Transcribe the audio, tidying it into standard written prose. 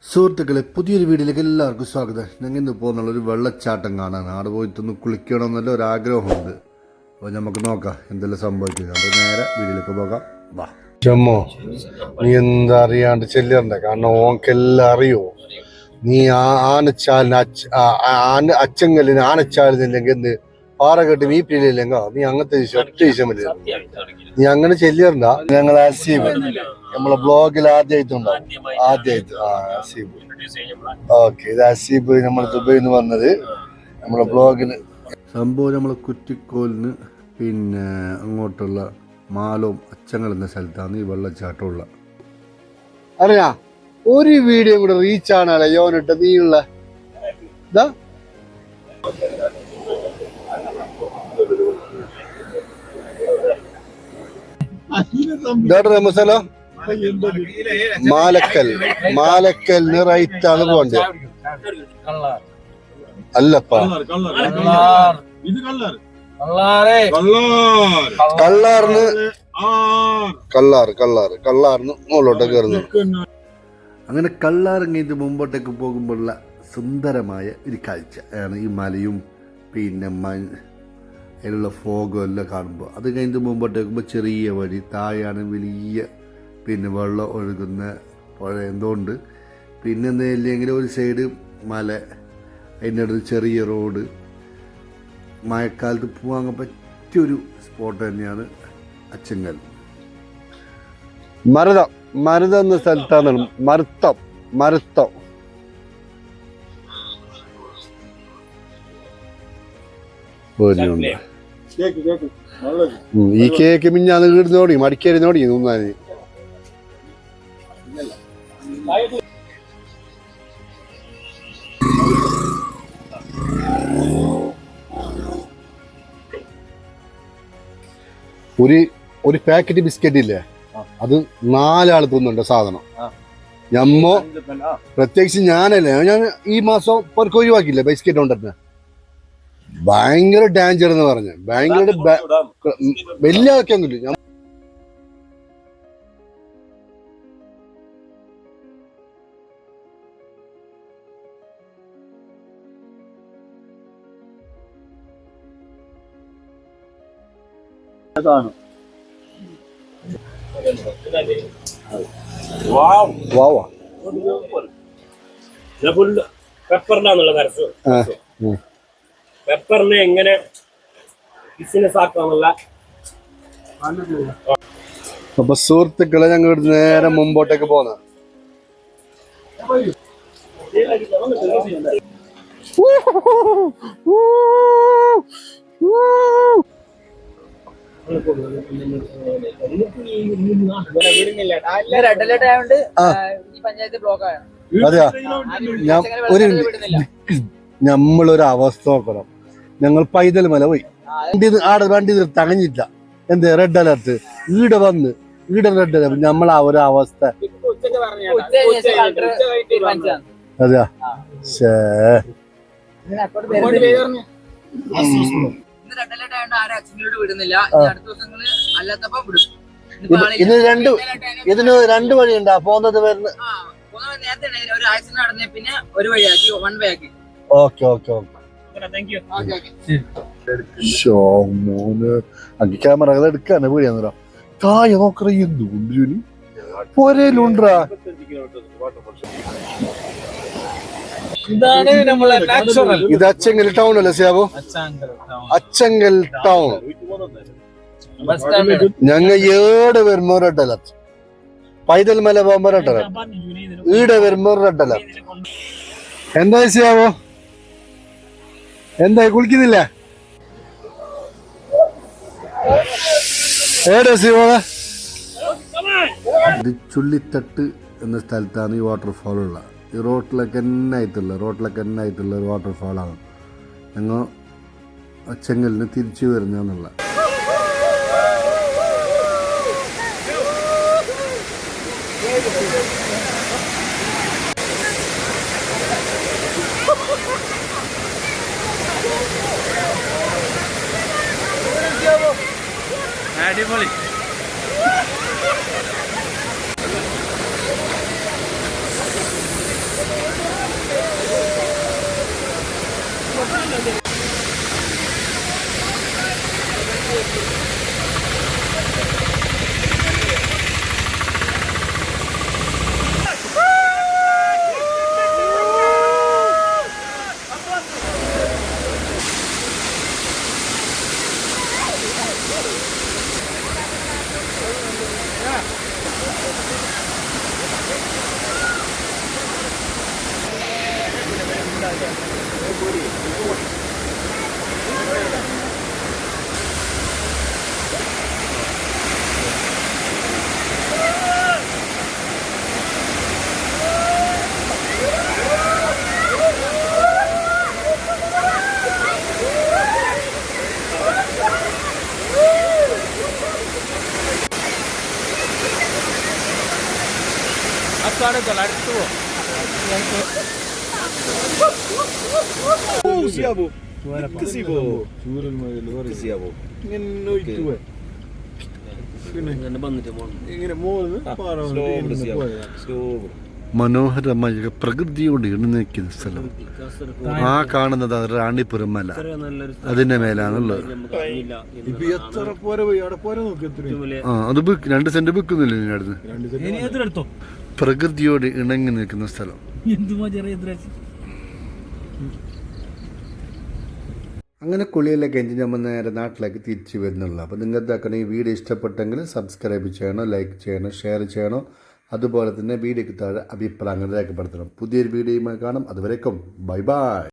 സുഹൃത്തുക്കളെ, പുതിയൊരു വീഡിയോയിലേക്ക് എല്ലാവർക്കും സ്വാഗതം. ഞങ്ങൾ ഇന്ന് പോകുന്നുള്ളൊരു വെള്ളച്ചാട്ടം കാണാൻ. അവിടെ പോയിട്ടൊന്ന് കുളിക്കണമെന്നല്ല ഒരാഗ്രഹമുണ്ട്. അപ്പോൾ നമുക്ക് നോക്കാം എന്തെല്ലാം സംഭവിക്കുക. അപ്പോൾ നേരെ വീഡിയോയിലേക്ക് പോകാം. വാ ചമ്മോ, നീ എന്താ അറിയാണ്ട് ചെല്ലണ്ട. കാരണം ഓക്കെല്ലാം അറിയോ. നീ ആനച്ചാലിന് അച്ചങ്കല്ലിന് ആനച്ചാലിനില്ലെങ്കിൽ എന്ത് പാറ കെട്ടി വീപ്പിലില്ലെങ്കിൽ നീ അങ്ങനത്തെ ഒറ്റ വിഷയമില്ല. നീ അങ്ങനെ ചെല്ലണ്ട. ഞങ്ങൾ അസീബ് നമ്മളെ ബ്ലോഗിൽ ആദ്യമായിട്ടുണ്ടാവും. അസീബ്. ഓക്കെ, ഇത് അസീബ് നമ്മൾ ദുബൈയിൽ നിന്ന് വന്നത് നമ്മളെ ബ്ലോഗിന്. സംഭവം നമ്മളെ കുറ്റിക്കോലിന് പിന്നെ അങ്ങോട്ടുള്ള മാലവും അച്ചങ്ങൾ എന്ന സ്ഥലത്താണ് ഈ വെള്ളച്ചാട്ടമുള്ള. അറിയാ ഒരു വീഡിയോ കൂടെ റീച്ച് ആണല്ലേ യോനിട്ട് നീയുള്ള ഇതാ മസാലോ മാലക്കലിന് റൈറ്റ് ആണ് പോണ്ടേ? അല്ലപ്പാ, കള്ളാറിന് മുകളിലോട്ട് കയറുന്നു. അങ്ങനെ കള്ളാറിങ്ങിട്ട് മുമ്പോട്ടേക്ക് പോകുമ്പോഴുള്ള സുന്ദരമായ ഒരു കാഴ്ച ആണ് ഈ മലയും പിന്നെ അതിലുള്ള ഫോഗും എല്ലാം കാണുമ്പോൾ. അത് കഴിഞ്ഞിട്ട് മുമ്പോട്ടേക്കുമ്പോൾ ചെറിയ വഴി, താഴെയാണ് വലിയ പിന്നെ വെള്ളം ഒഴുകുന്ന പുഴ എന്തുകൊണ്ട്. പിന്നെ ഇല്ലെങ്കിൽ ഒരു സൈഡ് മല, അതിൻ്റെ അടുത്ത് ചെറിയ റോഡ്. മഴക്കാലത്ത് പോകാൻ പറ്റിയൊരു സ്പോട്ട് തന്നെയാണ് അച്ചങ്കൽ. മരുതം എന്ന സ്ഥലത്താണ് മരുത്തം. ഈ കേക്ക് മിഞ്ഞാന്ന് കീടുന്ന് തുടങ്ങി, മടിക്കേരി തുടങ്ങി തിന്നാന്. ഒരു പാക്കറ്റ് ബിസ്ക്കറ്റ് ഇല്ലേ, അത് 4 ആൾ തിന്നുണ്ട് സാധനം. ഞമ്മോ പ്രത്യേകിച്ച് ഞാനല്ലേ, ഞാൻ ഈ മാസം പൊരക്ക് ഒഴിവാക്കില്ലേ ബിസ്ക്കറ്റ് കൊണ്ടിട്ട്. ഭയങ്കര ഡേഞ്ചർ എന്ന് പറഞ്ഞ, ഭയങ്കര വലിയ ആക്കിയൊന്നുമില്ല. പെപ്പറിനെ എങ്ങനെ ബിസിനസ് ആക്കാന്നുള്ള. അപ്പൊ സുഹൃത്തുക്കളെ, ഞങ്ങൾ നേരെ മുമ്പോട്ടേക്ക് പോന്ന അതെയാ. നമ്മളൊരു അവസ്ഥ നോക്കണം. ഞങ്ങൾ പൈതൽ മല പോയി, വണ്ടി തകഞ്ഞില്ല. എന്ത് റെഡ് അലർട്ട് ഈടെ വന്ന് റെഡ് അലർട്ട്. നമ്മളെ ഒരു അവസ്ഥ അതെയാ. ഇതിന് 2 വഴിയുണ്ടാ പോകുന്നത് വരുന്നത്. ഓക്കെ ക്യാമറ എടുക്കാനെ പേടിയാന്നോ. താഴെ നോക്കറ എന്തുകൊണ്ട് പോരേലുണ്ടാ. ഇത് അച്ചങ്കൽ ടൗൺ അല്ലേ സിയാബോ? അച്ചങ്കൽ ടൗൺ. ഞങ്ങൾ ഏടെ വരുമ്പോ റെഡ് അലർട്ട്, പൈതൽ മല പോകുമ്പോ റെഡ് അലർട്ട്, ഈടെ വരുമ്പോ റെഡ് അലർട്ട്. എന്താ സിയാബോ, എന്തായി കുളിക്കുന്നില്ല? ഇത് ചുള്ളിത്തട്ട് എന്ന സ്ഥലത്താണ് ഈ വാട്ടർഫാൾ ഉള്ളത്. ഈ റോട്ടിലൊക്കെ എന്നായിട്ടുള്ള ഒരു വാട്ടർഫാളാണ്. ഞങ്ങൾ അച്ചങ്കലിന് തിരിച്ചു വരുന്നതെന്നുള്ള. അടിപൊളി. മനോഹരമായ പ്രകൃതിയോട് ഇണങ്ങി നിൽക്കുന്ന സ്ഥലം. ആ കാണുന്നത് റാണിപുരം മല, അതിന്റെ മേലാണുള്ളത്. ആ അത് 2 സെന്റ് ബിക്കുന്നില്ല ഇതിനടുത്ത്. പ്രകൃതിയോട് ഇണങ്ങി നിൽക്കുന്ന സ്ഥലം. അങ്ങനെ കുളിയെല്ലാം കഴിഞ്ഞ് നമ്മൾ നേരെ നാട്ടിലേക്ക് തിരിച്ചു വരുന്നുള്ളൂ. അപ്പോൾ നിങ്ങൾ എന്താക്കണം, ഈ വീഡിയോ ഇഷ്ടപ്പെട്ടെങ്കിൽ സബ്സ്ക്രൈബ് ചെയ്യണം, ലൈക്ക് ചെയ്യണം, ഷെയർ ചെയ്യണം. അതുപോലെ തന്നെ വീഡിയോയ്ക്ക് താഴെ അഭിപ്രായങ്ങൾ രേഖപ്പെടുത്തണം. പുതിയൊരു വീഡിയോയുമായി കാണാം. അതുവരേക്കും ബൈ ബൈ.